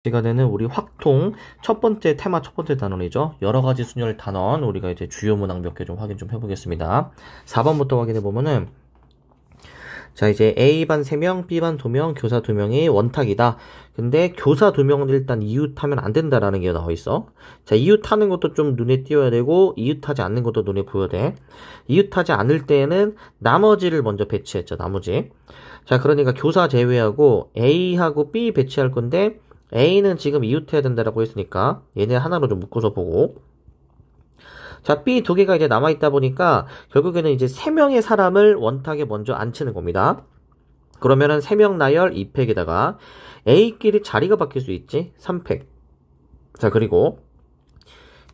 시간에는 우리 확통 첫 번째 테마 첫 번째 단원이죠. 여러 가지 순열 단원 우리가 이제 주요 문항 몇 개 좀 확인 좀 해보겠습니다. 4번부터 확인해 보면은 자 이제 A반 3명, B반 2명, 교사 2명이 원탁이다. 근데 교사 2명은 일단 이웃하면 안 된다라는 게 나와 있어. 자 이웃하는 것도 좀 눈에 띄어야 되고 이웃하지 않는 것도 눈에 보여야 돼. 이웃하지 않을 때에는 나머지를 먼저 배치했죠. 나머지. 자 그러니까 교사 제외하고 A하고 B 배치할 건데 A는 지금 이웃해야 된다라고 했으니까 얘네 하나로 좀 묶어서 보고 자 B 두 개가 이제 남아있다 보니까 결국에는 이제 3명의 사람을 원탁에 먼저 앉히는 겁니다. 그러면은 3명 나열 2팩에다가 A끼리 자리가 바뀔 수 있지 3팩. 자 그리고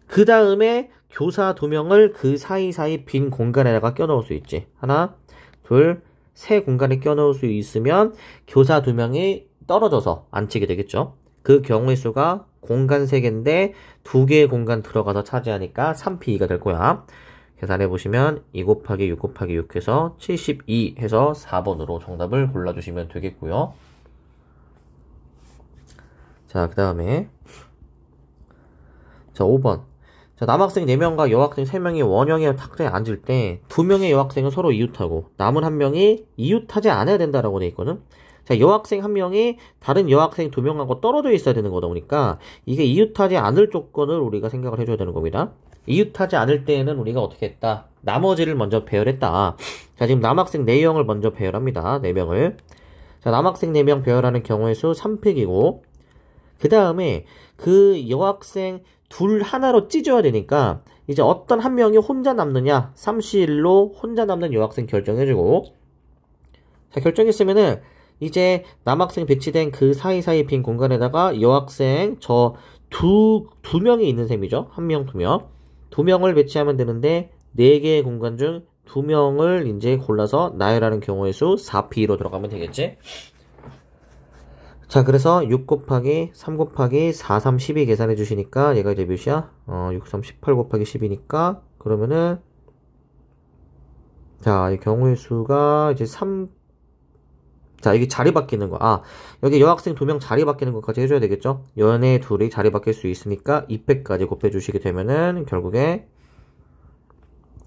그 다음에 교사 2명을 그 사이사이 빈 공간에다가 껴넣을 수 있지. 하나 둘 세 공간에 껴넣을 수 있으면 교사 2명이 떨어져서 앉히게 되겠죠. 그 경우의 수가 공간 3개인데 2개의 공간 들어가서 차지하니까 3P2가 될 거야. 계산해보시면 2 곱하기 6 곱하기 6 해서 72 해서 4번으로 정답을 골라주시면 되겠고요. 자, 그 다음에 자 5번 자 남학생 4명과 여학생 3명이 원형의 탁자에 앉을 때 2명의 여학생은 서로 이웃하고 남은 1명이 이웃하지 않아야 된다라고 돼 있거든. 자, 여학생 1명이 다른 여학생 2명하고 떨어져 있어야 되는 거다 보니까 이게 이웃하지 않을 조건을 우리가 생각을 해줘야 되는 겁니다. 이웃하지 않을 때에는 우리가 어떻게 했다? 나머지를 먼저 배열했다. 자, 지금 남학생 4명을 먼저 배열합니다. 4명을. 자, 남학생 4명 배열하는 경우의 수 3팩이고 그 다음에 그 여학생 둘 하나로 찢어야 되니까 이제 어떤 한 명이 혼자 남느냐 3C1로 혼자 남는 여학생 결정해주고 자, 결정했으면은 이제 남학생 배치된 그 사이사이 빈 공간에다가 여학생 두 명이 있는 셈이죠. 1명, 2명. 2명을 배치하면 되는데 4개의 공간 중 2명을 이제 골라서 나열하는 경우의 수 4P로 들어가면 되겠지. 자 그래서 6 곱하기 3 곱하기 4, 3, 12 계산해 주시니까 얘가 이제 몇이야? 6, 3, 18 곱하기 10이니까 그러면은 자 이 경우의 수가 이제 3 자, 여기 자리 바뀌는 거. 아, 여기 여학생 2명 자리 바뀌는 것까지 해줘야 되겠죠? 연애 둘이 자리 바뀔 수 있으니까 200까지 곱해주시게 되면은 결국에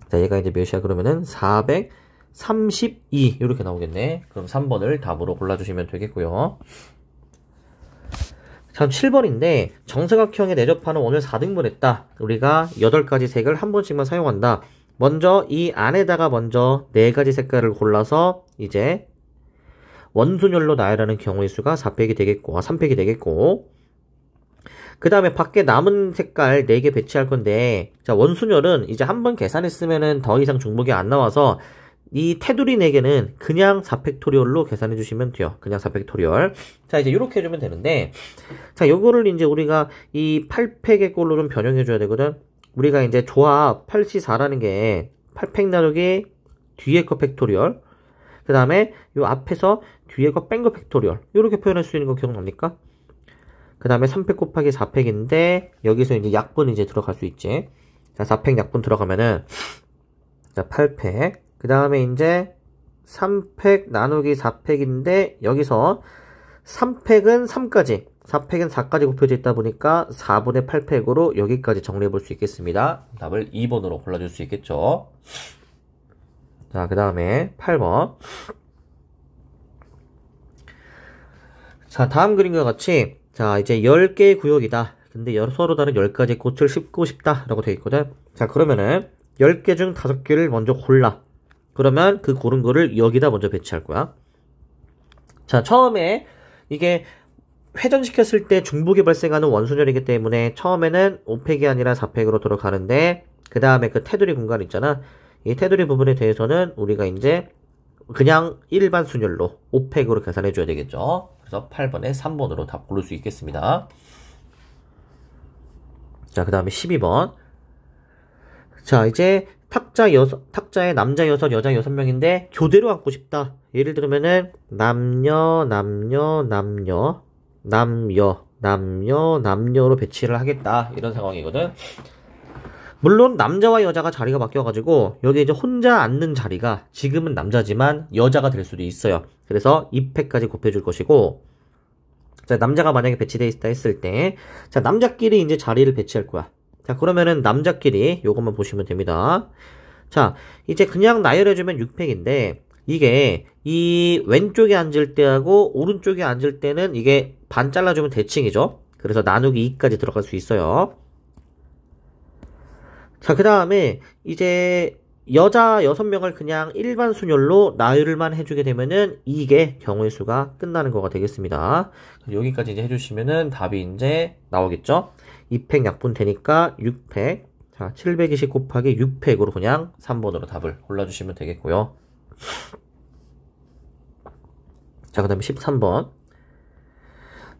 자, 얘가 이제 몇이야? 그러면은 432 이렇게 나오겠네. 그럼 3번을 답으로 골라주시면 되겠고요. 다음 7번인데 정사각형에 내접하는 원을 4등분 했다. 우리가 8가지 색을 한 번씩만 사용한다. 먼저 이 안에다가 먼저 4가지 색깔을 골라서 이제 원순열로 나열하는 경우의 수가 4팩이 되겠고 3팩이 되겠고 그 다음에 밖에 남은 색깔 4개 배치할 건데 자 원순열은 이제 한번 계산했으면은 더 이상 중복이 안 나와서 이 테두리 4개는 그냥 4팩토리얼로 계산해 주시면 돼요. 그냥 4팩토리얼. 자 이제 이렇게 해주면 되는데 자 요거를 이제 우리가 이 8팩의 꼴로 좀 변형해 줘야 되거든. 우리가 이제 조합 8C4라는 게 8팩 나누기 뒤에 거 팩토리얼 그 다음에 요 앞에서 뒤에 거 뺀 거 팩토리얼 이렇게 표현할 수 있는 거 기억납니까? 그 다음에 3팩 곱하기 4팩인데 여기서 이제 약분 이제 들어갈 수 있지. 자 4팩 약분 들어가면은 자 8팩 그 다음에 이제 3팩 나누기 4팩인데 여기서 3팩은 3까지 4팩은 4까지 곱해져 있다 보니까 4분의 8팩으로 여기까지 정리해 볼 수 있겠습니다. 답을 2번으로 골라줄 수 있겠죠. 자, 그 다음에 8번. 자, 다음 그림과 같이 자, 이제 10개의 구역이다. 근데 서로 다른 10가지 꽃을 심고 싶다 라고 되어 있거든. 자, 그러면은 10개 중 5개를 먼저 골라. 그러면 그 고른 거를 여기다 먼저 배치할 거야. 자, 처음에 이게 회전시켰을 때 중복이 발생하는 원순열이기 때문에 처음에는 5팩이 아니라 4팩으로 들어가는데 그 다음에 그 테두리 공간 있잖아. 이 테두리 부분에 대해서는 우리가 이제 그냥 일반 순열로 5팩으로 계산해 줘야 되겠죠. 그래서 8번에 3번으로 답 고를 수 있겠습니다. 자, 그 다음에 12번. 자, 이제 탁자에 남자 6, 여자 6명인데 교대로 앉고 싶다. 예를 들면은 남녀로 배치를 하겠다. 이런 상황이거든. 물론 남자와 여자가 자리가 바뀌어가지고 여기 이제 혼자 앉는 자리가 지금은 남자지만 여자가 될 수도 있어요. 그래서 2팩까지 곱해줄 것이고 자, 남자가 만약에 배치되어 있다 했을 때, 자, 남자끼리 이제 자리를 배치할 거야. 자, 그러면은 남자끼리 요것만 보시면 됩니다. 자, 이제 그냥 나열해주면 6팩인데, 이게 이 왼쪽에 앉을 때하고 오른쪽에 앉을 때는 이게 반 잘라주면 대칭이죠. 그래서 나누기 2까지 들어갈 수 있어요. 자, 그 다음에 이제 여자 6명을 그냥 일반 순열로 나열만 해주게 되면은 이게 경우의 수가 끝나는 거가 되겠습니다. 여기까지 이제 해주시면은 답이 이제 나오겠죠. 2팩 약분 되니까 6팩. 자, 720 곱하기 6팩으로 그냥 3번으로 답을 골라주시면 되겠고요. 자, 그 다음에 13번.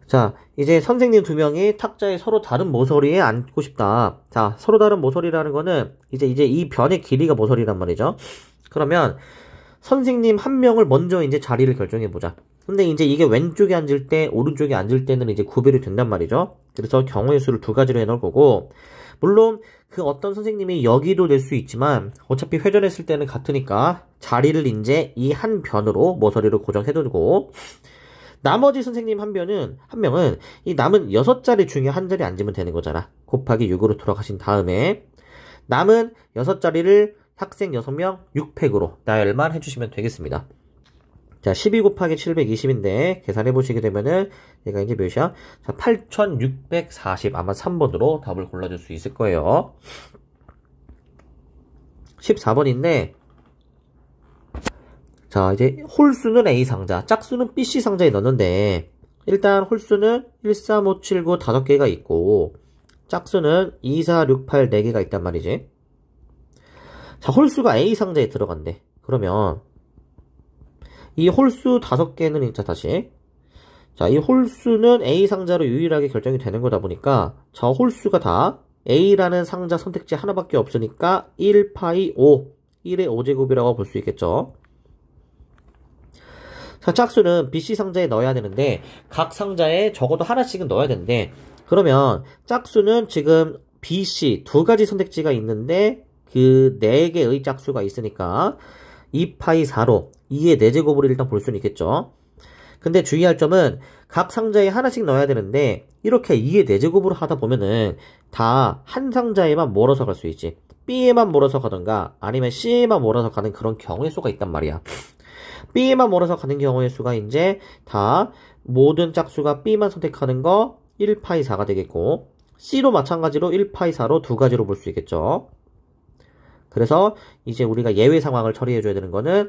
자, 이제 선생님 2명이 탁자에 서로 다른 모서리에 앉고 싶다. 자, 서로 다른 모서리라는 거는 이제 이 변의 길이가 모서리란 말이죠. 그러면 선생님 1명을 먼저 이제 자리를 결정해 보자. 근데 이제 이게 왼쪽에 앉을 때, 오른쪽에 앉을 때는 이제 구별이 된단 말이죠. 그래서 경우의 수를 2가지로 해 놓을 거고, 물론 그 어떤 선생님이 여기도 낼 수 있지만 어차피 회전했을 때는 같으니까 자리를 이제 이 한 변으로 모서리로 고정해 두고, 나머지 선생님 한 명은 이 남은 6자리 중에 한 자리 앉으면 되는 거잖아. 곱하기 6으로 돌아가신 다음에 남은 6자리를 학생 6명 6팩으로 나열만 해주시면 되겠습니다. 자, 12 곱하기 720인데 계산해 보시게 되면은 얘가 이제 몇이야? 자, 8640. 아마 3번으로 답을 골라줄 수 있을 거예요. 14번인데, 자, 이제 홀수는 A 상자, 짝수는 BC 상자에 넣는데, 일단 홀수는 1, 3, 5, 7, 9 5개가 있고, 짝수는 2, 4, 6, 8 4개가 있단 말이지. 자, 홀수가 A 상자에 들어간대. 그러면 이 홀수 5개는 자, 다시. 자, 이 홀수는 A 상자로 유일하게 결정이 되는 거다 보니까 저 홀수가 다 A라는 상자 선택지 하나밖에 없으니까 1, 파이 5, 1의 5제곱이라고 볼 수 있겠죠. 자, 짝수는 BC 상자에 넣어야 되는데 각 상자에 적어도 하나씩은 넣어야 되는데, 그러면 짝수는 지금 BC 2가지 선택지가 있는데 그 4개의 짝수가 있으니까 2파이 4로 2의 4제곱으로 일단 볼 수는 있겠죠. 근데 주의할 점은 각 상자에 하나씩 넣어야 되는데 이렇게 2의 4제곱으로 하다 보면은 다 한 상자에만 몰아서 갈 수 있지. B에만 몰아서 가던가 아니면 C에만 몰아서 가는 그런 경우의 수가 있단 말이야. B에만 몰아서 가는 경우의 수가 이제 다 모든 짝수가 B만 선택하는 거 1파이 4가 되겠고, C로 마찬가지로 1파이 4로 2가지로 볼 수 있겠죠. 그래서 이제 우리가 예외 상황을 처리해줘야 되는 거는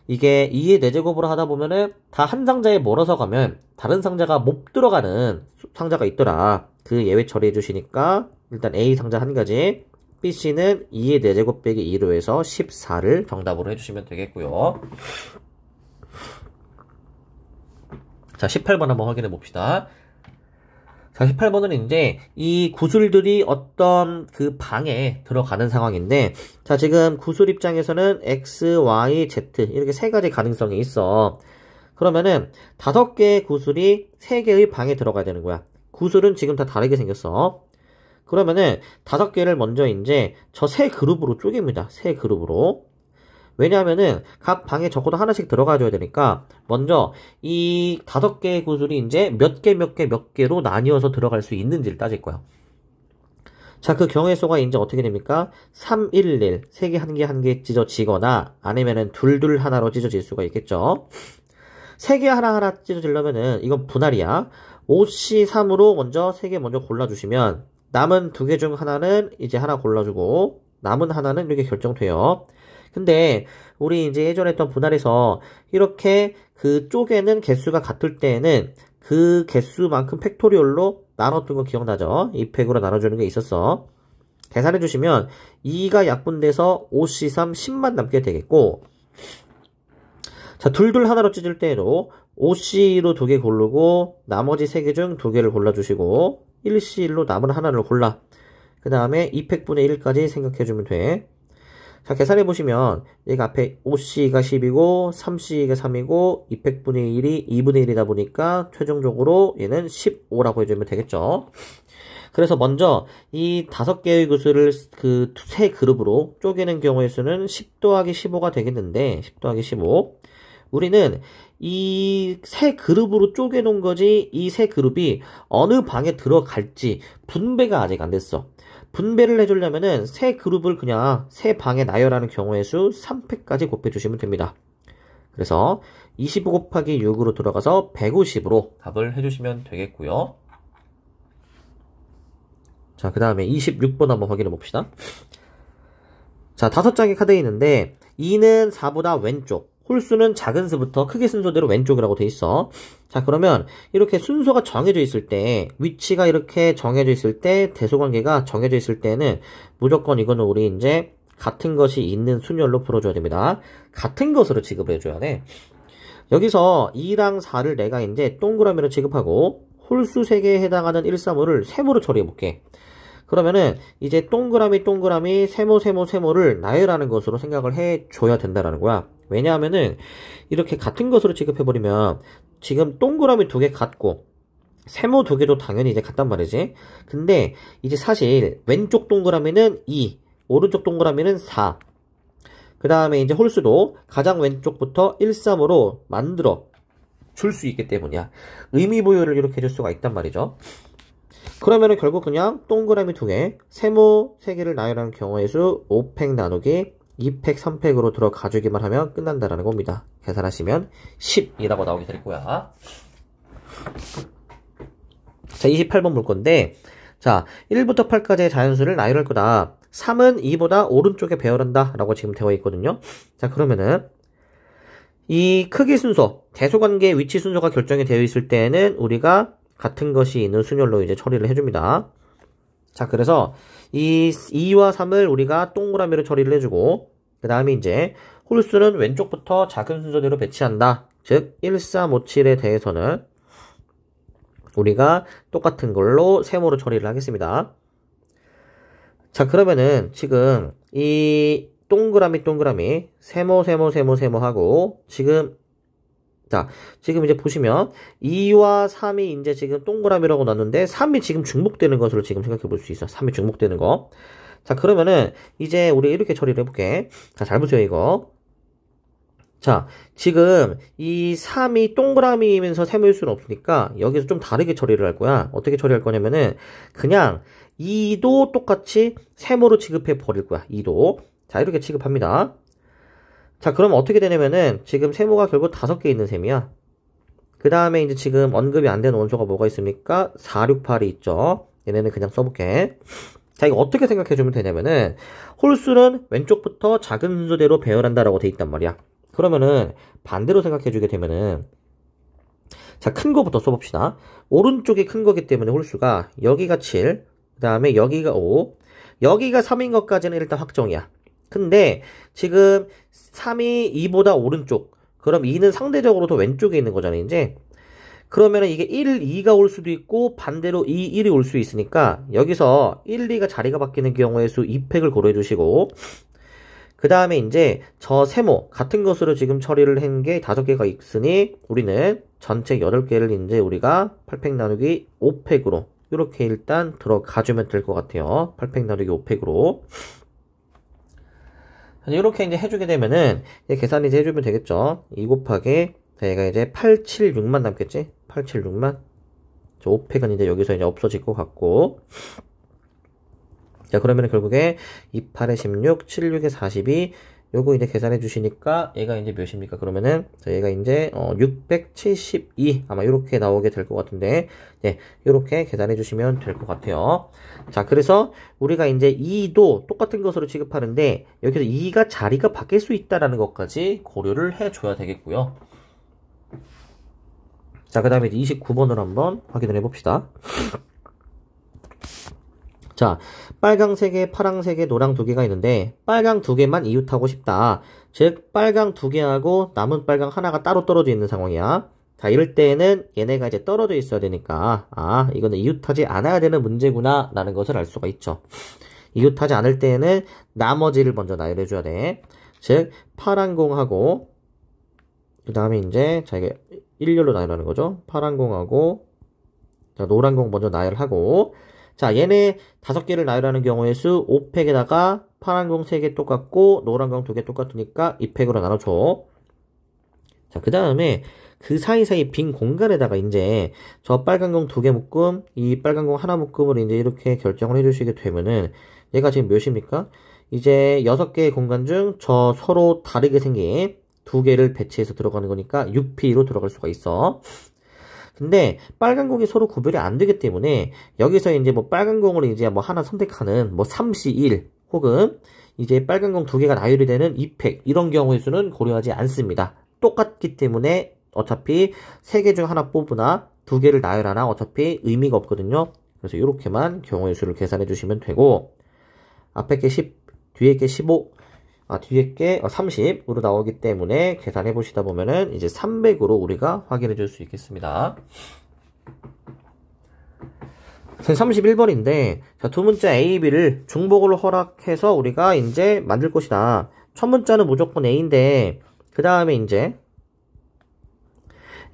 이게 2의 4제곱으로 하다 보면은 다 한 상자에 몰아서 가면 다른 상자가 못 들어가는 상자가 있더라. 그 예외 처리해 주시니까 일단 A 상자 한 가지, BC는 2의 4제곱 빼기 2로 해서 14를 정답으로 해주시면 되겠고요. 자, 18번 한번 확인해 봅시다. 자, 18번은 이제 이 구술들이 어떤 그 방에 들어가는 상황인데, 자, 지금 구술 입장에서는 X, Y, Z 이렇게 3가지 가능성이 있어. 그러면은 5개의 구술이 3개의 방에 들어가야 되는 거야. 구술은 지금 다 다르게 생겼어. 그러면은 5개를 먼저 이제 저 3그룹으로 쪼갭니다. 3그룹으로. 왜냐하면은 각 방에 적어도 하나씩 들어가줘야 되니까 먼저 이 5개의 구슬이 이제 몇 개로 나뉘어서 들어갈 수 있는지를 따질 거야. 자, 그 경우의 수가 이제 어떻게 됩니까? 3, 1, 1. 3개, 1개, 1개 찢어지거나 아니면은 둘 하나로 찢어질 수가 있겠죠. 3개 하나 찢어지려면은 이건 분할이야. 5C3으로 먼저 3개 먼저 골라주시면 남은 2개 중 하나는 이제 하나 골라주고 남은 하나는 이렇게 결정돼요. 근데 우리 이제 예전에 했던 분할에서 이렇게 그 쪼개는 개수가 같을 때에는 그 개수만큼 팩토리얼로 나눴던 거 기억나죠? 2팩으로 나눠주는 게 있었어. 계산해 주시면 2가 약분돼서 5C3 10만 남게 되겠고, 자, 둘 하나로 찢을 때에도 5C로 2개 고르고 나머지 3개 중 2개를 골라주시고 1C1로 남은 하나를 골라. 그 다음에 2팩분의 1까지 생각해주면 돼. 자, 계산해보시면 얘가 앞에 5C가 10이고 3C가 3이고 2팩분의 1이 2분의 1이다 보니까 최종적으로 얘는 15라고 해주면 되겠죠. 그래서 먼저 이 5개의 구슬을 그 세 그룹으로 쪼개는 경우의 수는 10 더하기 15가 되겠는데 10 더하기 15 우리는 이 세 그룹으로 쪼개놓은 거지 이 세 그룹이 어느 방에 들어갈지 분배가 아직 안 됐어. 분배를 해주려면은 세 그룹을 그냥 세 방에 나열하는 경우의 수 3팩까지 곱해주시면 됩니다. 그래서 25 곱하기 6으로 들어가서 150으로 답을 해주시면 되겠고요. 자, 그 다음에 26번 한번 확인해 봅시다. 자, 5장의 카드에 있는데 2는 4보다 왼쪽, 홀수는 작은 수부터 크게 순서대로 왼쪽이라고 돼 있어. 자, 그러면 이렇게 순서가 정해져 있을 때, 위치가 이렇게 정해져 있을 때, 대소관계가 정해져 있을 때는 무조건 이거는 우리 이제 같은 것이 있는 순열로 풀어줘야 됩니다. 같은 것으로 취급을 해줘야 돼. 여기서 2랑 4를 내가 이제 동그라미로 취급하고 홀수 3개에 해당하는 1, 3호를 세모로 처리해 볼게. 그러면은 이제 동그라미 세모를 나열하는 것으로 생각을 해줘야 된다라는 거야. 왜냐하면은 이렇게 같은 것으로 취급해버리면 지금 동그라미 2개 같고 세모 2개도 당연히 이제 같단 말이지. 근데 이제 사실 왼쪽 동그라미는 2, 오른쪽 동그라미는 4. 그 다음에 이제 홀수도 가장 왼쪽부터 1, 3으로 만들어 줄 수 있기 때문이야. 의미 부여를 이렇게 해줄 수가 있단 말이죠. 그러면은 결국 그냥 동그라미 2개, 세모 3개를 나열하는 경우의 수 5팩 나누기 2팩 3팩으로 들어가주기만 하면 끝난다라는 겁니다. 계산하시면 10이라고 나오게 될 거야. 자, 28번 볼 건데, 자, 1부터 8까지의 자연수를 나열할 거다. 3은 2보다 오른쪽에 배열한다 라고 지금 되어 있거든요. 자, 그러면은 이 크기 순서, 대소관계 위치 순서가 결정이 되어 있을 때에는 우리가 같은 것이 있는 순열로 이제 처리를 해줍니다. 자, 그래서 이 2와 3을 우리가 동그라미로 처리를 해주고, 그 다음에 이제 홀수는 왼쪽부터 작은 순서대로 배치한다. 즉, 1, 3, 5, 7에 대해서는 우리가 똑같은 걸로 세모로 처리를 하겠습니다. 자, 그러면은 지금 이 동그라미 세모 하고 지금 이제 보시면 2와 3이 이제 지금 동그라미라고 놨는데 3이 지금 중복되는 것으로 지금 생각해 볼 수 있어. 3이 중복되는 거. 자, 그러면은 이제 우리 이렇게 처리를 해볼게. 자, 잘 보세요, 이거. 자, 지금 이 3이 동그라미이면서 세모일 수는 없으니까 여기서 좀 다르게 처리를 할 거야. 어떻게 처리할 거냐면은 그냥 2도 똑같이 세모로 취급해 버릴 거야. 2도. 자, 이렇게 취급합니다. 자, 그럼 어떻게 되냐면은 지금 세모가 결국 5개 있는 셈이야. 그 다음에 이제 지금 언급이 안 된 원소가 뭐가 있습니까? 4, 6, 8이 있죠. 얘네는 그냥 써볼게. 자, 이거 어떻게 생각해주면 되냐면은 홀수는 왼쪽부터 작은 순서대로 배열한다라고 돼 있단 말이야. 그러면은 반대로 생각해주게 되면은 자, 큰 거부터 써봅시다. 오른쪽이 큰 거기 때문에 홀수가 여기가 7, 그 다음에 여기가 5, 여기가 3인 것까지는 일단 확정이야. 근데 지금 3이 2보다 오른쪽, 그럼 2는 상대적으로 더 왼쪽에 있는 거잖아, 이제. 그러면은 이게 1, 2가 올 수도 있고 반대로 2, 1이 올 수 있으니까 여기서 1, 2가 자리가 바뀌는 경우의 수 2팩을 고려해 주시고, 그 다음에 이제 저 세모 같은 것으로 지금 처리를 한 게 5개가 있으니 우리는 전체 8개를 이제 우리가 8팩 나누기 5팩으로 이렇게 일단 들어가주면 될 것 같아요. 8팩 나누기 5팩으로. 이렇게 이제 해주게 되면은 계산 이제 해주면 되겠죠. 2 곱하기 얘가 이제 876만 남겠지? 876만. 5팩은 이제 여기서 이제 없어질 것 같고. 자, 그러면은 결국에 2, 8에 16, 7, 6에 42. 요거 이제 계산해 주시니까 얘가 이제 몇입니까? 그러면은 얘가 이제 672 아마 이렇게 나오게 될 것 같은데, 네, 이렇게 계산해 주시면 될 것 같아요. 자, 그래서 우리가 이제 2도 똑같은 것으로 취급하는데 여기서 2가 자리가 바뀔 수 있다라는 것까지 고려를 해줘야 되겠고요. 자, 그 다음에 이제 29번을 한번 확인을 해봅시다. 자, 빨강 3개, 파랑 3개, 노랑 2개가 있는데 빨강 2개만 이웃하고 싶다. 즉 빨강 2개하고 남은 빨강 하나가 따로 떨어져 있는 상황이야. 자, 이럴 때에는 얘네가 이제 떨어져 있어야 되니까 이거는 이웃하지 않아야 되는 문제구나 라는 것을 알 수가 있죠. 이웃하지 않을 때에는 나머지를 먼저 나열해 줘야 돼. 즉 파란 공하고 그 다음에 이제 자, 이게 일렬로 나열하는 거죠. 파란 공하고 자, 노란 공 먼저 나열하고, 자, 얘네 5개를 나열하는 경우의 수 5팩에다가 파란 공 3개 똑같고 노란 공 2개 똑같으니까 2팩으로 나눠줘. 자, 그 다음에 그 사이사이 빈 공간에다가 이제 저 빨간 공 2개 묶음, 이 빨간 공 하나 묶음을 이제 이렇게 결정을 해주시게 되면은 얘가 지금 몇입니까? 이제 6개의 공간 중 저 서로 다르게 생긴 2개를 배치해서 들어가는 거니까 6P로 들어갈 수가 있어. 근데 빨간 공이 서로 구별이 안 되기 때문에 여기서 이제 뭐 빨간 공을 이제 뭐 하나 선택하는 뭐 3C1 혹은 이제 빨간 공 2개가 나열이 되는 2팩 이런 경우의 수는 고려하지 않습니다. 똑같기 때문에 어차피 3개 중 하나 뽑으나 2개를 나열하나 어차피 의미가 없거든요. 그래서 이렇게만 경우의 수를 계산해 주시면 되고 앞에 게 10, 뒤에 게 15, 뒤에 게 30으로 나오기 때문에 계산해 보시다 보면은 이제 300으로 우리가 확인해 줄 수 있겠습니다. 31번인데 자, 두 문자 A, B를 중복으로 허락해서 우리가 이제 만들 것이다. 첫 문자는 무조건 A인데 그 다음에 이제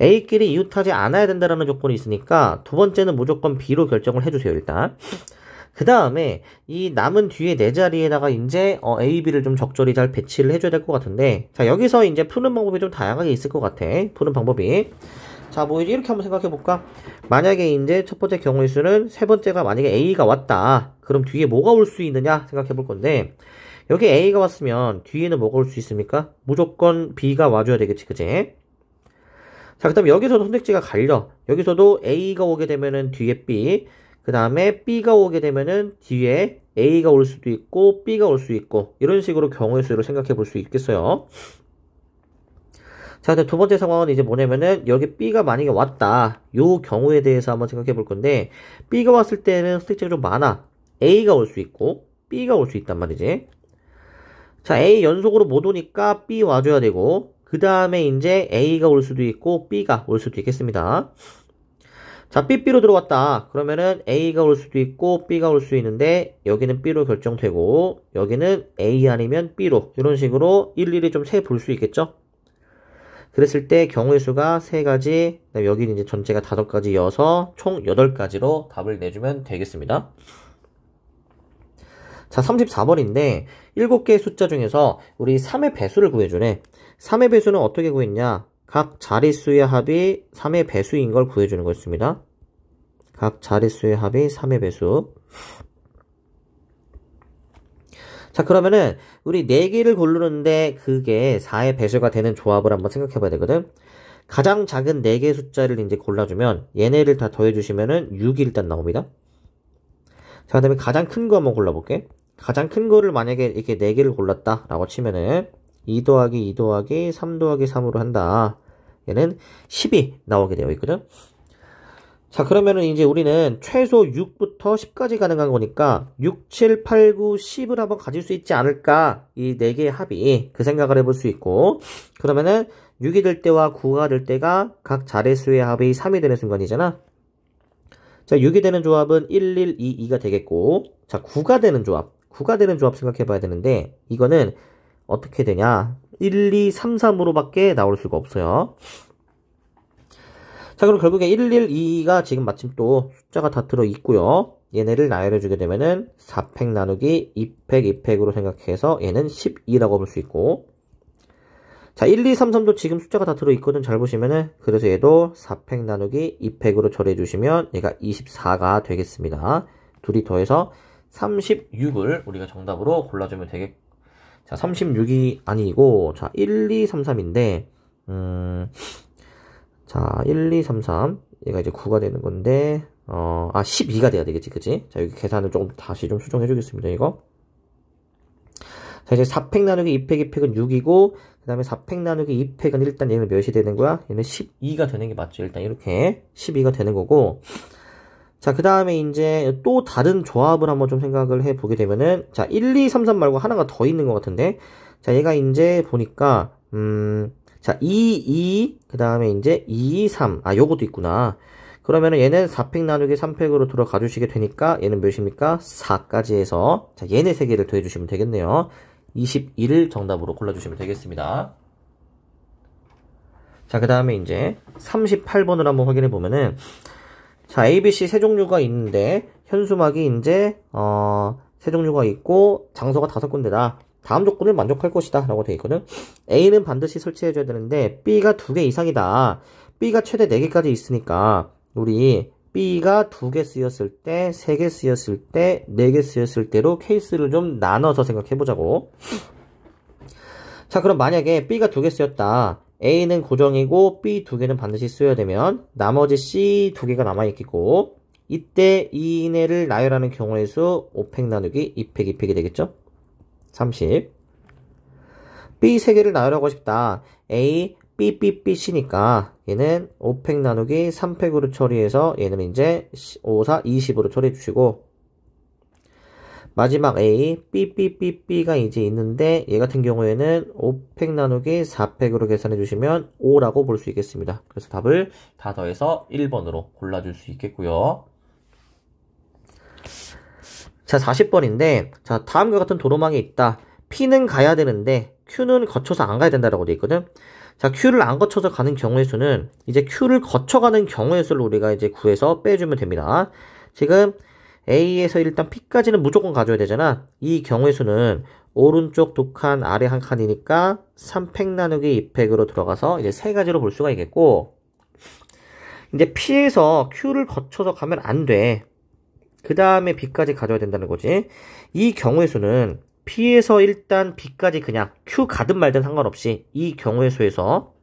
A끼리 이웃하지 않아야 된다는 조건이 있으니까 두 번째는 무조건 B로 결정을 해주세요. 일단 그 다음에 이 남은 뒤에 네 자리에다가 이제 A, B를 좀 적절히 잘 배치를 해줘야 될 것 같은데 자, 여기서 이제 푸는 방법이 좀 다양하게 있을 것 같아. 푸는 방법이 자, 뭐 이렇게 한번 생각해 볼까? 만약에 이제 첫 번째 경우의 수는 세 번째가 만약에 A가 왔다. 그럼 뒤에 뭐가 올 수 있느냐 생각해 볼 건데 여기 A가 왔으면 뒤에는 뭐가 올 수 있습니까? 무조건 B가 와줘야 되겠지, 그지? 자, 그 다음에 여기서도 선택지가 갈려. 여기서도 A가 오게 되면은 뒤에 B, 그 다음에 B가 오게 되면은 뒤에 A가 올 수도 있고 B가 올 수 있고 이런 식으로 경우의 수를 생각해 볼 수 있겠어요. 자, 근데 두 번째 상황은 이제 뭐냐면은 여기 B가 만약에 왔다. 요 경우에 대해서 한번 생각해 볼 건데 B가 왔을 때는 선택지가 좀 많아. A가 올 수 있고 B가 올 수 있단 말이지. 자, A 연속으로 못 오니까 B 와줘야 되고 그 다음에 이제 A가 올 수도 있고 B가 올 수도 있겠습니다. 자, B로 들어왔다. 그러면은 A가 올 수도 있고 B가 올 수 있는데 여기는 B로 결정되고 여기는 A 아니면 B로 이런 식으로 일일이 좀 세 볼 수 있겠죠? 그랬을 때 경우의 수가 3가지, 여기는 이제 전체가 5가지여서 총 8가지로 답을 내주면 되겠습니다. 자, 34번인데 7개의 숫자 중에서 우리 3의 배수를 구해주네. 3의 배수는 어떻게 구했냐? 각 자릿수의 합이 3의 배수인 걸 구해주는 거였습니다. 각 자릿수의 합이 3의 배수. 자, 그러면은 우리 4개를 고르는데 그게 4의 배수가 되는 조합을 한번 생각해 봐야 되거든. 가장 작은 4개의 숫자를 이제 골라주면 얘네를 다 더해주시면은 6이 일단 나옵니다. 자, 그 다음에 가장 큰 거 한번 골라볼게. 가장 큰 거를 만약에 이렇게 4개를 골랐다 라고 치면은 2 더하기 2 더하기 3 더하기 3으로 한다. 얘는 10이 나오게 되어 있거든. 자, 그러면은 이제 우리는 최소 6부터 10까지 가능한 거니까 6, 7, 8, 9, 10을 한번 가질 수 있지 않을까? 이 4개의 합이 그 생각을 해볼 수 있고 그러면은 6이 될 때와 9가 될 때가 각 자릿수의 합이 3이 되는 순간이잖아. 자, 6이 되는 조합은 1, 1, 2, 2가 되겠고 자, 9가 되는 조합 9가 되는 조합 생각해 봐야 되는데 이거는 어떻게 되냐 1, 2, 3, 3으로 밖에 나올 수가 없어요. 자, 그럼 결국에 1, 1, 2가 지금 마침 또 숫자가 다 들어있고요. 얘네를 나열해주게 되면은 4팩 나누기 2팩 2팩으로 생각해서 얘는 12라고 볼 수 있고 자, 1, 2, 3, 3도 지금 숫자가 다 들어있거든. 잘 보시면은 그래서 얘도 4팩 나누기 2팩으로 처리해주시면 얘가 24가 되겠습니다. 둘이 더해서 36을 우리가 정답으로 골라주면 되겠 자, 36이 아니고 자, 1, 2, 3, 3인데 자, 1, 2, 3, 3 얘가 이제 9가 되는 건데 12가 돼야 되겠지, 그치? 자, 여기 계산을 조금 다시 좀 수정해 주겠습니다, 이거. 자, 이제 4팩 나누기 2팩 2팩은 6이고 그 다음에 4팩 나누기 2팩은 일단 얘는 몇이 되는 거야? 얘는 12가 되는 게 맞죠. 일단 이렇게 12가 되는 거고 자, 그 다음에 이제 또 다른 조합을 한번 좀 생각을 해보게 되면은 자, 1, 2, 3, 3 말고 하나가 더 있는 것 같은데 자, 얘가 이제 보니까 자, 2, 2, 그 다음에 이제 2, 3 요것도 있구나. 그러면은 얘는 4팩 나누기 3팩으로 들어가 주시게 되니까 얘는 몇입니까? 4까지 해서 자, 얘네 3개를 더해 주시면 되겠네요. 21을 정답으로 골라주시면 되겠습니다. 자, 그 다음에 이제 38번을 한번 확인해 보면은 자, ABC 세 종류가 있는데 현수막이 이제 세 종류가 있고 장소가 5군데다. 다음 조건을 만족할 것이다 라고 되어 있거든. A는 반드시 설치해줘야 되는데 B가 2개 이상이다. B가 최대 4개까지 있으니까 우리 B가 2개 쓰였을 때, 3개 쓰였을 때, 4개 쓰였을 때로 케이스를 좀 나눠서 생각해보자고. 자, 그럼 만약에 B가 2개 쓰였다. A는 고정이고 B 2개는 반드시 쓰여야 되면 나머지 C 2개가 남아있겠고, 이때 이 이내를 나열하는 경우의 수 5팩 나누기 2팩 2팩이 되겠죠? 30. B 3개를 나열하고 싶다. A, B, B, B, C니까 얘는 5팩 나누기 3팩으로 처리해서 얘는 이제 5, 4, 20으로 처리해 주시고, 마지막 A, B, B, B, B가 이제 있는데 얘 같은 경우에는 5팩 나누기 4팩으로 계산해 주시면 5라고 볼 수 있겠습니다. 그래서 답을 다 더해서 1번으로 골라줄 수 있겠고요. 자, 40번인데, 자, 다음과 같은 도로망이 있다. P는 가야 되는데 Q는 거쳐서 안 가야 된다라고 돼 있거든. 자, Q를 안 거쳐서 가는 경우의 수는 이제 Q를 거쳐가는 경우의 수를 우리가 이제 구해서 빼주면 됩니다. 지금 A에서 일단 P까지는 무조건 가져야 되잖아. 이 경우의 수는 오른쪽 2칸, 아래 1칸이니까 3팩 나누기 2팩으로 들어가서 이제 3가지로 볼 수가 있겠고, 이제 P에서 Q를 거쳐서 가면 안 돼. 그 다음에 B까지 가져야 된다는 거지. 이 경우의 수는 P에서 일단 B까지 그냥 Q 가든 말든 상관없이 이 경우의 수에서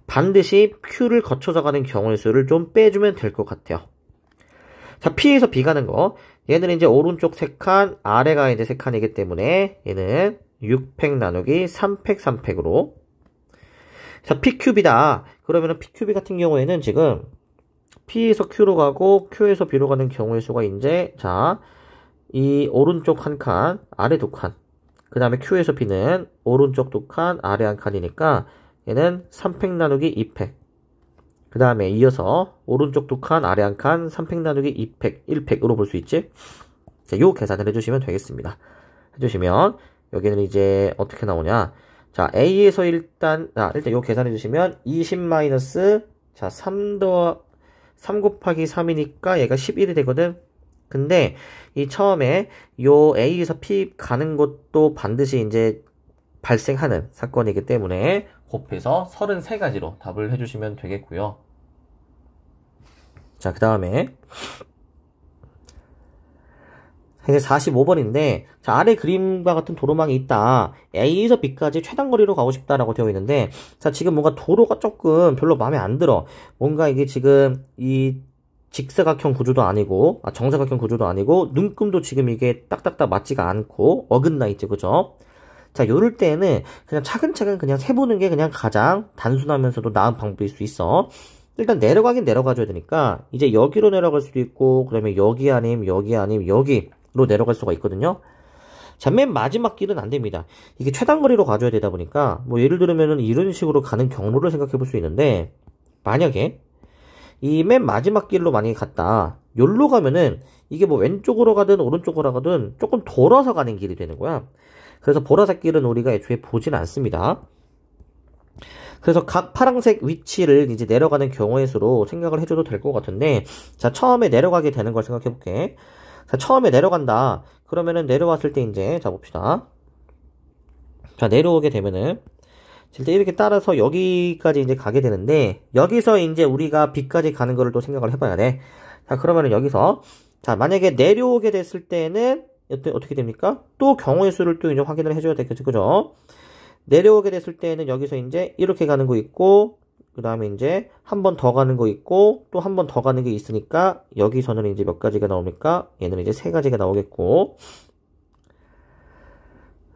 반드시 Q를 거쳐서 가는 경우의 수를 좀 빼주면 될 것 같아요. 자, P에서 B 가는 거. 얘는 이제 오른쪽 3칸, 아래가 이제 3칸이기 때문에 얘는 6팩 나누기 3팩 3팩으로. 자, PQB다. 그러면은 PQB 같은 경우에는 지금 P에서 Q로 가고 Q에서 B로 가는 경우의 수가 이제, 자, 이 오른쪽 1칸, 아래 2칸. 그 다음에 Q에서 B는 오른쪽 2칸, 아래 1칸이니까 얘는 3팩 나누기 2팩. 그 다음에 이어서 오른쪽 2칸, 아래 1칸, 3팩 나누기 2팩, 1팩으로 볼 수 있지? 자, 요 계산을 해주시면 되겠습니다. 해주시면 여기는 이제 어떻게 나오냐? 자, A에서 일단 요 계산해 주시면 20 마이너스, 자, 3 곱하기 3이니까 얘가 11이 되거든? 근데 이 처음에 요 A에서 P 가는 것도 반드시 이제 발생하는 사건이기 때문에 곱해서 33가지로 답을 해주시면 되겠고요. 자, 그 다음에 이제 45번인데, 자, 아래 그림과 같은 도로망이 있다. A에서 B까지 최단 거리로 가고 싶다라고 되어 있는데, 자, 지금 뭔가 도로가 조금 별로 마음에 안 들어. 뭔가 이게 지금 이 직사각형 구조도 아니고, 정사각형 구조도 아니고, 눈금도 지금 이게 딱딱딱 맞지가 않고 어긋나 있지, 그죠? 자, 요럴 때는 그냥 차근차근 그냥 세보는 게 그냥 가장 단순하면서도 나은 방법일 수 있어. 일단 내려가긴 내려가줘야 되니까 이제 여기로 내려갈 수도 있고, 그 다음에 여기 아님 여기로 내려갈 수가 있거든요. 자, 맨 마지막 길은 안 됩니다. 이게 최단 거리로 가줘야 되다 보니까 뭐 예를 들면은 이런 식으로 가는 경로를 생각해 볼 수 있는데, 만약에 이 맨 마지막 길로 만약에 갔다, 요로 가면은 이게 뭐 왼쪽으로 가든 오른쪽으로 가든 조금 돌아서 가는 길이 되는 거야. 그래서 보라색 길은 우리가 애초에 보진 않습니다. 그래서 각 파란색 위치를 이제 내려가는 경우의 수로 생각을 해줘도 될 것 같은데, 자, 처음에 내려가게 되는 걸 생각해 볼게. 자, 처음에 내려간다. 그러면은 내려왔을 때 이제, 자, 봅시다. 자, 내려오게 되면은, 일단 이렇게 따라서 여기까지 이제 가게 되는데, 여기서 이제 우리가 B까지 가는 거를 또 생각을 해봐야 돼. 자, 그러면은 여기서, 자, 만약에 내려오게 됐을 때는, 어떻게 됩니까? 또 경우의 수를 또 이제 확인을 해줘야 되겠죠, 그죠? 내려오게 됐을 때는 여기서 이제 이렇게 가는 거 있고, 그 다음에 이제 한 번 더 가는 거 있고, 또 한 번 더 가는 게 있으니까, 여기서는 이제 몇 가지가 나옵니까? 얘는 이제 3가지가 나오겠고.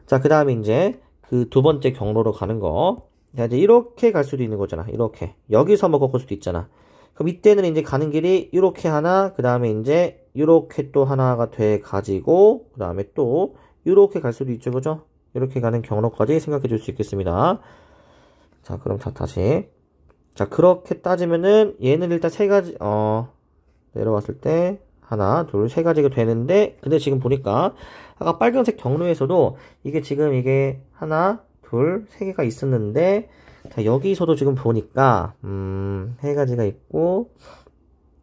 자, 그 다음에 이제 그 두 번째 경로로 가는 거. 자, 이제 이렇게 갈 수도 있는 거잖아. 이렇게. 여기서 뭐 꺾을 수도 있잖아. 그럼 이때는 이제 가는 길이 이렇게 하나, 그 다음에 이제 이렇게 또 하나가 돼 가지고, 그 다음에 또 이렇게 갈 수도 있죠, 그죠? 이렇게 가는 경로까지 생각해 줄 수 있겠습니다. 자, 그럼 다시. 자, 그렇게 따지면은 얘는 일단 3가지, 내려왔을 때 하나, 둘, 3가지가 되는데, 근데 지금 보니까 아까 빨간색 경로에서도 이게 지금 이게 하나, 둘, 3개가 있었는데, 자, 여기서도 지금 보니까 3가지가 있고,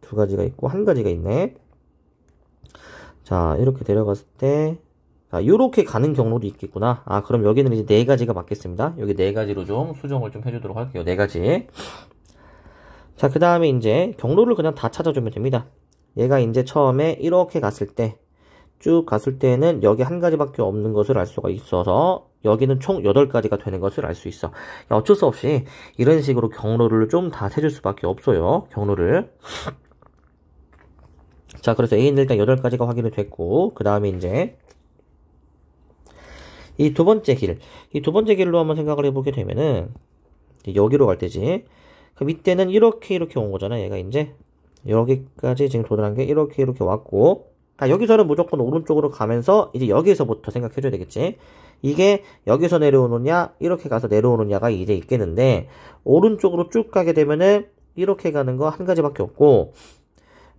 2가지가 있고, 1가지가 있네. 자, 이렇게 내려갔을 때 요렇게 가는 경로도 있겠구나. 그럼 여기는 이제 4가지가 맞겠습니다. 여기 4가지로 좀 수정을 좀 해주도록 할게요. 4가지. 자, 그 다음에 이제 경로를 그냥 다 찾아주면 됩니다. 얘가 이제 처음에 이렇게 갔을 때, 쭉 갔을 때는 여기 한 가지밖에 없는 것을 알 수가 있어서 여기는 총 8가지가 되는 것을 알 수 있어. 어쩔 수 없이 이런 식으로 경로를 좀 다 세줄 수밖에 없어요. 경로를. 자, 그래서 A는 일단 8가지가 확인이 됐고, 그 다음에 이제 이 두 번째 길, 이 두 번째 길로 한번 생각을 해보게 되면은 여기로 갈 때지. 그 밑에는 이렇게 온 거잖아. 얘가 이제 여기까지 지금 도달한 게 이렇게 왔고, 여기서는 무조건 오른쪽으로 가면서 이제 여기서부터 생각해줘야 되겠지. 이게 여기서 내려오느냐, 이렇게 가서 내려오느냐가 이제 있겠는데, 오른쪽으로 쭉 가게 되면은 이렇게 가는 거 한 가지밖에 없고,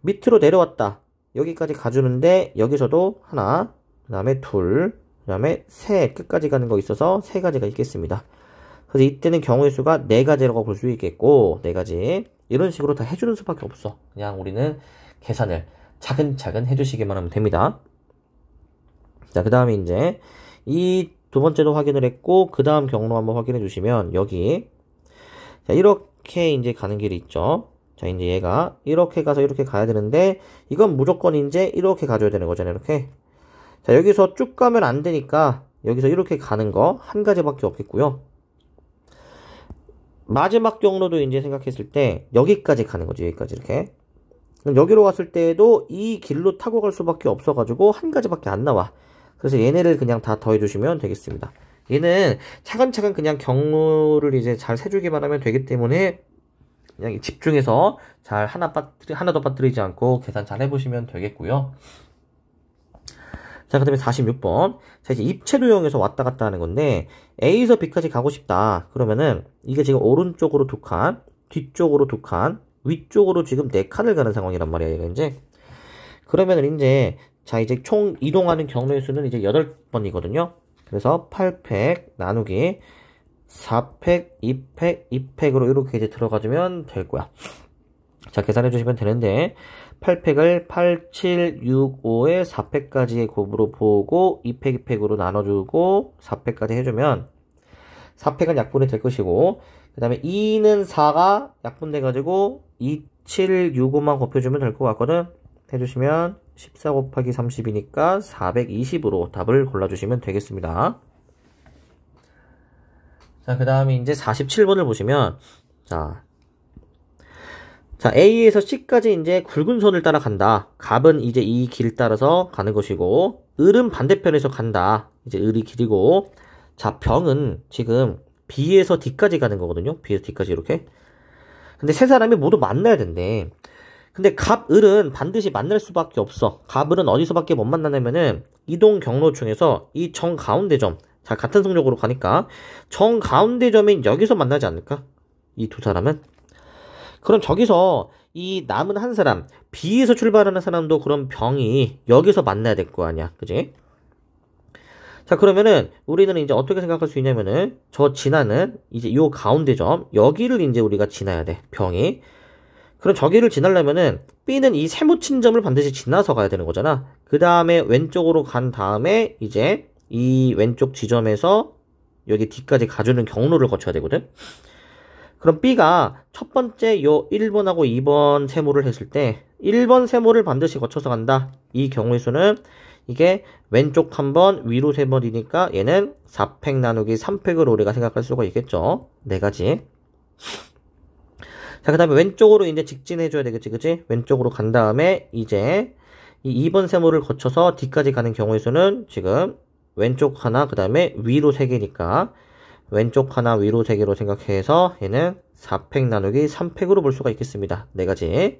밑으로 내려왔다. 여기까지 가주는데 여기서도 하나, 그 다음에 둘, 그 다음에 셋, 끝까지 가는 거 있어서 3가지가 있겠습니다. 그래서 이때는 경우의 수가 4가지라고 볼 수 있겠고, 4가지 이런 식으로 다 해주는 수밖에 없어. 그냥 우리는 계산을 차근차근 해주시기만 하면 됩니다. 자, 그 다음에 이제 이 두 번째도 확인을 했고, 그 다음 경로 한번 확인해 주시면 여기, 자, 이렇게 이제 가는 길이 있죠. 자, 이제 얘가 이렇게 가서 이렇게 가야 되는데, 이건 무조건 이제 이렇게 가줘야 되는 거잖아요. 이렇게. 자, 여기서 쭉 가면 안 되니까 여기서 이렇게 가는 거 한 가지밖에 없겠고요. 마지막 경로도 이제 생각했을 때 여기까지 가는 거죠. 여기까지 이렇게. 그럼 여기로 갔을 때에도 이 길로 타고 갈 수밖에 없어가지고 한 가지밖에 안 나와. 그래서 얘네를 그냥 다 더해주시면 되겠습니다. 얘는 차근차근 그냥 경로를 이제 잘 세주기만 하면 되기 때문에 그냥 집중해서 잘 하나도 빠뜨리지 않고 계산 잘 해보시면 되겠고요. 자, 그 다음에 46번. 자, 이제 입체도형에서 왔다 갔다 하는 건데, A에서 B까지 가고 싶다. 그러면은, 이게 지금 오른쪽으로 2칸, 뒤쪽으로 2칸, 위쪽으로 지금 4칸을 가는 상황이란 말이야, 얘가 이제. 그러면은 이제, 자, 이제 총 이동하는 경로의 수는 이제 8번이거든요. 그래서 8팩 나누기 4팩, 2팩, 2팩으로 이렇게 이제 들어가주면 될 거야. 자, 계산해 주시면 되는데, 8팩을 8, 7, 6, 5에 4팩까지의 곱으로 보고 2팩, 2팩으로 나눠주고 4팩까지 해주면 4팩은 약분이 될 것이고, 그 다음에 2는 4가 약분돼가지고 2, 7, 6, 5만 곱해주면 될 것 같거든. 해주시면 14 곱하기 30이니까 420으로 답을 골라주시면 되겠습니다. 자, 그 다음에 이제 47번을 보시면, 자, A에서 C까지 이제 굵은 선을 따라간다. 갑은 이제 이 길 따라서 가는 것이고, 을은 반대편에서 간다. 이제 을이 길이고, 자, 병은 지금 B에서 D까지 가는 거거든요. B에서 D까지 이렇게. 근데 세 사람이 모두 만나야 된대. 근데 갑, 을은 반드시 만날 수밖에 없어. 갑, 을은 어디서밖에 못 만나냐면은 이동 경로 중에서 이 정 가운데 점, 자, 같은 성적으로 가니까 정 가운데 점인 여기서 만나지 않을까? 이 두 사람은. 그럼 저기서 이 남은 한 사람, B에서 출발하는 사람도 그럼 병이 여기서 만나야 될 거 아니야. 그지? 자, 그러면은 우리는 이제 어떻게 생각할 수 있냐면은 저 지나는 이제 요 가운데 점, 여기를 이제 우리가 지나야 돼. 병이. 그럼 저기를 지나려면은 B는 이 세모친 점을 반드시 지나서 가야 되는 거잖아. 그 다음에 왼쪽으로 간 다음에 이제 이 왼쪽 지점에서 여기 D까지 가주는 경로를 거쳐야 되거든. 그럼 B가 첫 번째 요 1번하고 2번 세모를 했을 때 1번 세모를 반드시 거쳐서 간다. 이 경우의 수는 이게 왼쪽 1번, 위로 3번이니까 얘는 4팩 나누기 3팩으로 우리가 생각할 수가 있겠죠. 4가지. 자, 그 다음에 왼쪽으로 이제 직진해줘야 되겠지, 그치? 왼쪽으로 간 다음에 이제 이 2번 세모를 거쳐서 D까지 가는 경우의 수는 지금 왼쪽 하나, 그 다음에 위로 3개니까 왼쪽 하나, 위로 3개로 생각해서 얘는 4팩 나누기 3팩으로 볼 수가 있겠습니다. 4가지.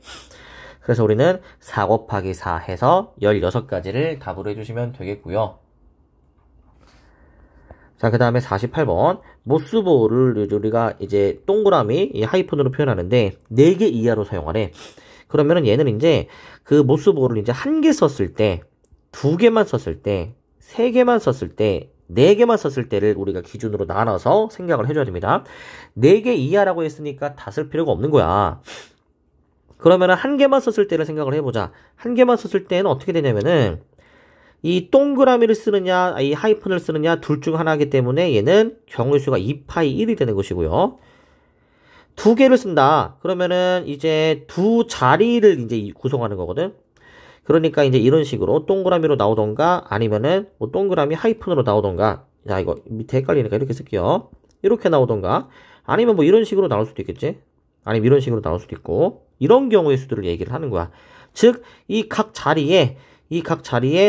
그래서 우리는 4 곱하기 4 해서 16가지를 답으로 해주시면 되겠고요. 자, 그 다음에 48번. 모스보를 우리가 이제 동그라미, 이 하이픈으로 표현하는데 4개 이하로 사용하래. 그러면은 얘는 이제 그 모스보를 이제 1개 썼을 때, 2개만 썼을 때, 3개만 썼을 때, 4개만 썼을 때를 우리가 기준으로 나눠서 생각을 해줘야 됩니다. 4개 이하라고 했으니까 다 쓸 필요가 없는 거야. 그러면은 1개만 썼을 때를 생각을 해보자. 1개만 썼을 때는 어떻게 되냐면은 이 동그라미를 쓰느냐, 이 하이픈을 쓰느냐, 둘 중 하나이기 때문에 얘는 경우의 수가 2파이 1이 되는 것이고요. 두 개를 쓴다. 그러면은 이제 두 자리를 이제 구성하는 거거든. 그러니까 이제 이런 식으로 동그라미로 나오던가 아니면은 뭐 동그라미 하이픈으로 나오던가. 자, 이거 밑에 헷갈리니까 이렇게 쓸게요. 이렇게 나오던가 아니면 뭐 이런 식으로 나올 수도 있겠지. 아니면 이런 식으로 나올 수도 있고. 이런 경우의 수들을 얘기를 하는 거야. 즉, 이 각 자리에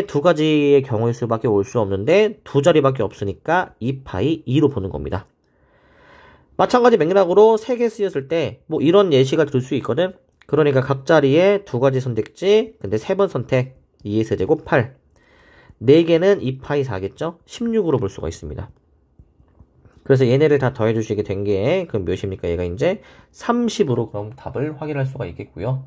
두 가지의 경우의 수밖에 올 수 없는데 두 자리밖에 없으니까 2파이 2로 보는 겁니다. 마찬가지 맥락으로 3개 쓰였을 때 뭐 이런 예시가 들 수 있거든. 그러니까 각 자리에 두 가지 선택지, 근데 3번 선택, 2의 세제곱 8. 4개는 2파이 4겠죠? 16으로 볼 수가 있습니다. 그래서 얘네를 다 더해주시게 된 게 그럼 몇입니까? 얘가 이제 30으로 그럼 답을 확인할 수가 있겠고요.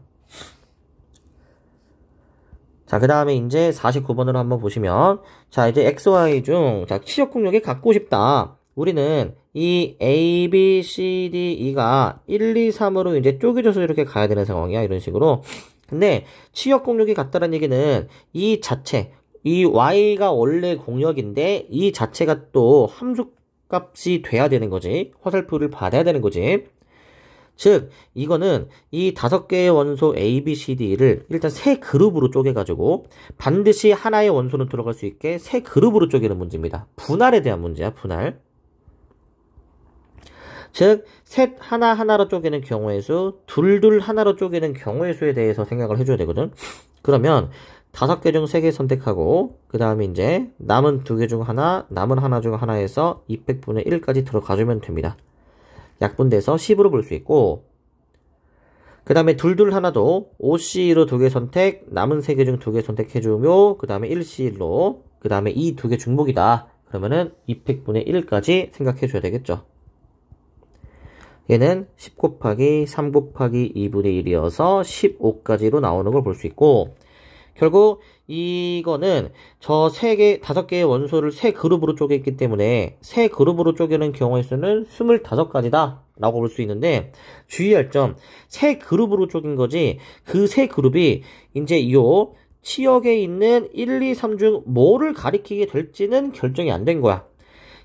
자, 그 다음에 이제 49번으로 한번 보시면, 자, 이제 XY 중, 자, 치역 공역이 갖고 싶다. 우리는 이 A, B, C, D, E가 1, 2, 3으로 이제 쪼개져서 이렇게 가야 되는 상황이야. 이런 식으로. 근데 치역 공역이 같다는 얘기는 이 자체, 이 Y가 원래 공역인데 이 자체가 또 함수값이 돼야 되는 거지. 화살표를 받아야 되는 거지. 즉, 이거는 이 5개의 원소 A, B, C, D를 일단 3그룹으로 쪼개가지고 반드시 하나의 원소는 들어갈 수 있게 3그룹으로 쪼개는 문제입니다. 분할에 대한 문제야, 분할. 즉, 셋 하나하나로 쪼개는 경우의 수, 둘 하나로 쪼개는 경우의 수에 대해서 생각을 해줘야 되거든. 그러면 5개 중 3개 선택하고 그 다음에 이제 남은 2개 중 하나, 남은 하나 중 하나에서 200분의 1까지 들어가주면 됩니다. 약분돼서 10으로 볼 수 있고 그 다음에 둘 하나도 OC로 2개 선택, 남은 3개 중 2개 선택해주며 그 다음에 1C1로 그 다음에 이 2개 중복이다. 그러면은 200분의 1까지 생각해줘야 되겠죠. 얘는 10 곱하기 3 곱하기 2분의 1이어서 15까지로 나오는 걸 볼 수 있고 결국 이거는 저 5개의 원소를 3그룹으로 쪼갰기 때문에 3그룹으로 쪼개는 경우의 수는 25가지다 라고 볼 수 있는데 주의할 점 3그룹으로 쪼갠 거지 그 3그룹이 이제 요 치역에 있는 1, 2, 3 중 뭐를 가리키게 될지는 결정이 안 된 거야.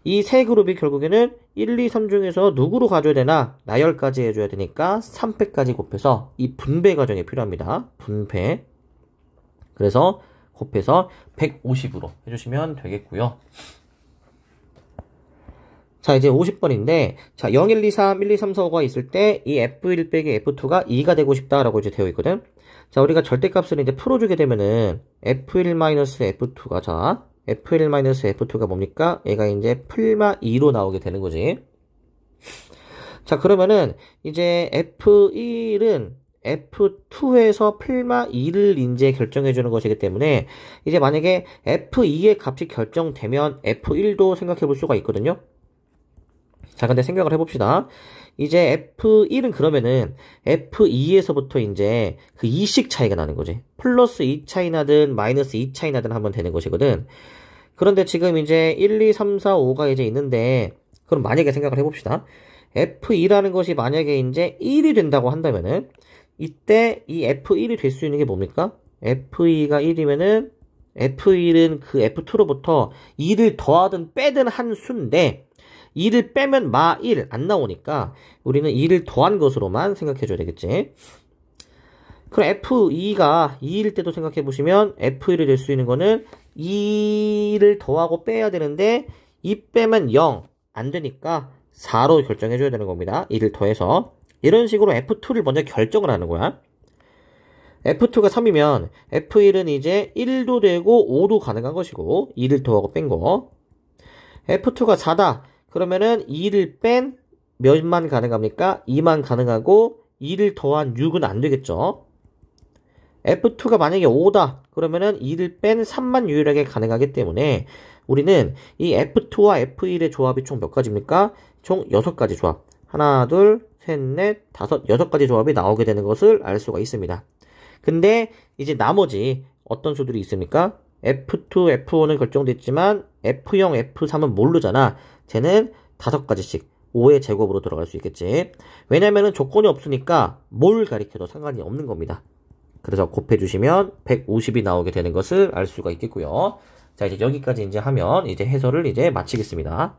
이 3그룹이 결국에는 1, 2, 3 중에서 누구로 가져야 되나? 나열까지 해줘야 되니까 3패까지 곱해서 이 분배 과정이 필요합니다. 분배. 그래서 곱해서 150으로 해주시면 되겠고요. 자, 이제 50번인데, 자, 0, 1, 2, 3, 1, 2, 3, 4, 5가 있을 때, 이 F1 빼기 F2가 2가 되고 싶다라고 이제 되어 있거든. 자, 우리가 절대값을 이제 풀어주게 되면은, F1-F2가, 자, F1-F2가 뭡니까? 얘가 이제 풀마 2로 나오게 되는 거지. 자, 그러면은, 이제 F1은 F2에서 풀마 2를 이제 결정해주는 것이기 때문에 이제 만약에 F2의 값이 결정되면 F1도 생각해 볼 수가 있거든요. 자, 근데 생각을 해봅시다. 이제 F1은 그러면은 F2에서부터 이제 그 2씩 차이가 나는 거지. 플러스 2 차이 나든 마이너스 2 차이 나든 하면 되는 것이거든. 그런데 지금 이제 1, 2, 3, 4, 5가 이제 있는데 그럼 만약에 생각을 해봅시다. F2라는 것이 만약에 이제 1이 된다고 한다면은 이때 이 F1이 될 수 있는 게 뭡니까? F2가 1이면은 F1은 그 F2로부터 2를 더하든 빼든 한 수인데 2를 빼면 마 1 안 나오니까 우리는 2를 더한 것으로만 생각해줘야 되겠지. 그럼 F2가 2일 때도 생각해 보시면 F1이 될 수 있는 거는 2를 더하고 빼야 되는데 2 빼면 0 안 되니까 4로 결정해줘야 되는 겁니다. 2를 더해서. 이런 식으로 F2를 먼저 결정을 하는 거야. F2가 3이면 F1은 이제 1도 되고 5도 가능한 것이고 2를 더하고 뺀 거. F2가 4다. 그러면은 2를 뺀 몇만 가능합니까? 2만 가능하고 2를 더한 6은 안 되겠죠. F2가 만약에 5다. 그러면은 2를 뺀 3만 유일하게 가능하기 때문에 우리는 이 F2와 F1의 조합이 총 몇 가지입니까? 총 6가지 조합. 하나, 둘, 셋, 넷, 다섯, 6가지 조합이 나오게 되는 것을 알 수가 있습니다. 근데 이제 나머지 어떤 수들이 있습니까? F2, F1은 결정됐지만 F0, F3은 모르잖아. 쟤는 5가지씩 5의 제곱으로 들어갈 수 있겠지. 왜냐면은 조건이 없으니까 뭘 가리켜도 상관이 없는 겁니다. 그래서 곱해주시면 150이 나오게 되는 것을 알 수가 있겠고요. 자, 이제 여기까지 이제 하면 이제 해설을 이제 마치겠습니다.